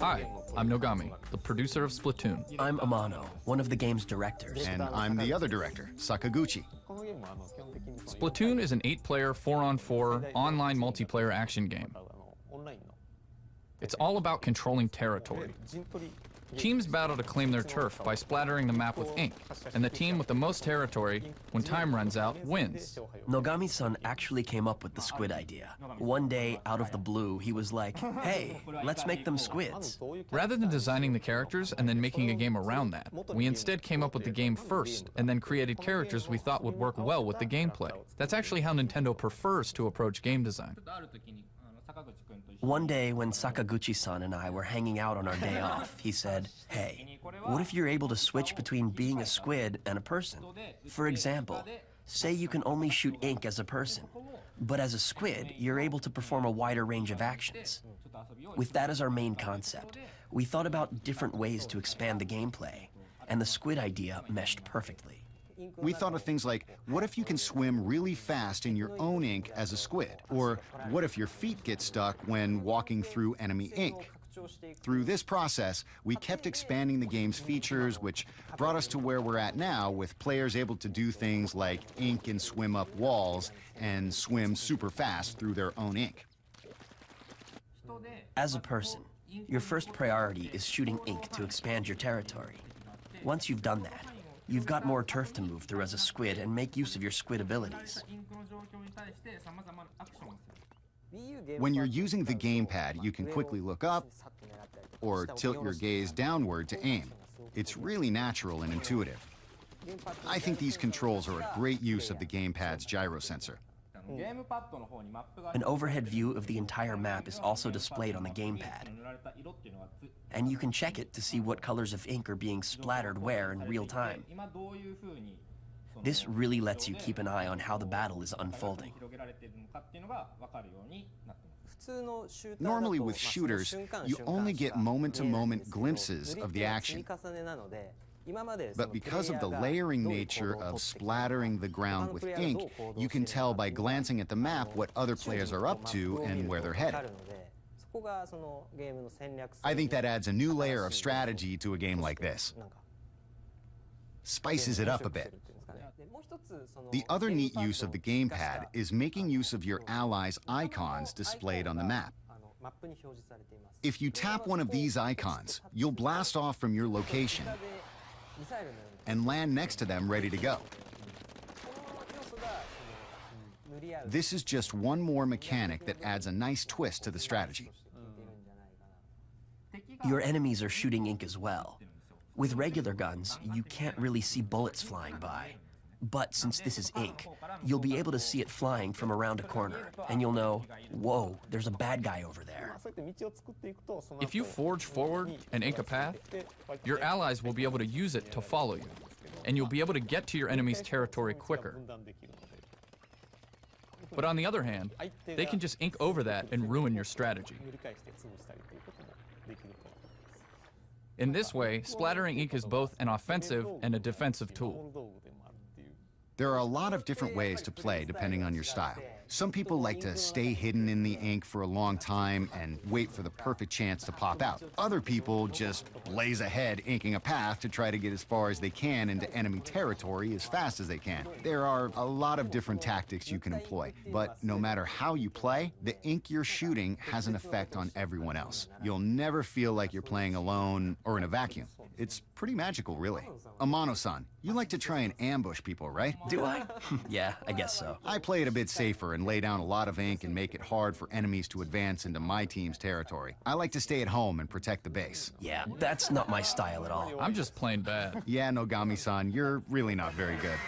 Hi, I'm Nogami, the producer of Splatoon. I'm Amano, one of the game's directors. And I'm the other director, Sakaguchi. Splatoon is an 8-player, 4-on-4 online multiplayer action game. It's all about controlling territory. Teams battle to claim their turf by splattering the map with ink, and the team with the most territory, when time runs out, wins. Nogami-san actually came up with the squid idea. One day, out of the blue, he was like, hey, let's make them squids. Rather than designing the characters and then making a game around that, we instead came up with the game first and then created characters we thought would work well with the gameplay. That's actually how Nintendo prefers to approach game design. One day, when Sakaguchi-san and I were hanging out on our day off, he said, hey, what if you're able to switch between being a squid and a person? For example, say you can only shoot ink as a person, but as a squid, you're able to perform a wider range of actions. With that as our main concept, we thought about different ways to expand the gameplay, and the squid idea meshed perfectly. We thought of things like, what if you can swim really fast in your own ink as a squid? Or what if your feet get stuck when walking through enemy ink? Through this process, we kept expanding the game's features, which brought us to where we're at now, with players able to do things like ink and swim up walls and swim super fast through their own ink. As a person, your first priority is shooting ink to expand your territory. Once you've done that, you've got more turf to move through as a squid and make use of your squid abilities. When you're using the gamepad, you can quickly look up or tilt your gaze downward to aim. It's really natural and intuitive. I think these controls are a great use of the gamepad's gyro sensor. An overhead view of the entire map is also displayed on the gamepad, and you can check it to see what colors of ink are being splattered where in real time. This really lets you keep an eye on how the battle is unfolding. Normally with shooters, you only get moment-to-moment glimpses of the action. But because of the layering nature of splattering the ground with ink, you can tell by glancing at the map what other players are up to and where they're headed. I think that adds a new layer of strategy to a game like this. Spices it up a bit. The other neat use of the gamepad is making use of your allies' icons displayed on the map. If you tap one of these icons, you'll blast off from your location and land next to them ready to go. This is just one more mechanic that adds a nice twist to the strategy. Your enemies are shooting ink as well. With regular guns, you can't really see bullets flying by. But since this is ink, you'll be able to see it flying from around a corner, and you'll know, whoa, there's a bad guy over there. If you forge forward and ink a path, your allies will be able to use it to follow you, and you'll be able to get to your enemy's territory quicker. But on the other hand, they can just ink over that and ruin your strategy. In this way, splattering ink is both an offensive and a defensive tool. There are a lot of different ways to play depending on your style. Some people like to stay hidden in the ink for a long time and wait for the perfect chance to pop out. Other people just blaze ahead, inking a path to try to get as far as they can into enemy territory as fast as they can. There are a lot of different tactics you can employ, but no matter how you play, the ink you're shooting has an effect on everyone else. You'll never feel like you're playing alone or in a vacuum. It's pretty magical, really. Amano-san, you like to try and ambush people, right? Do I? Yeah, I guess so. I play it a bit safer and lay down a lot of ink and make it hard for enemies to advance into my team's territory. I like to stay at home and protect the base. Yeah, that's not my style at all. I'm just plain bad. Yeah, Nogami-san, you're really not very good.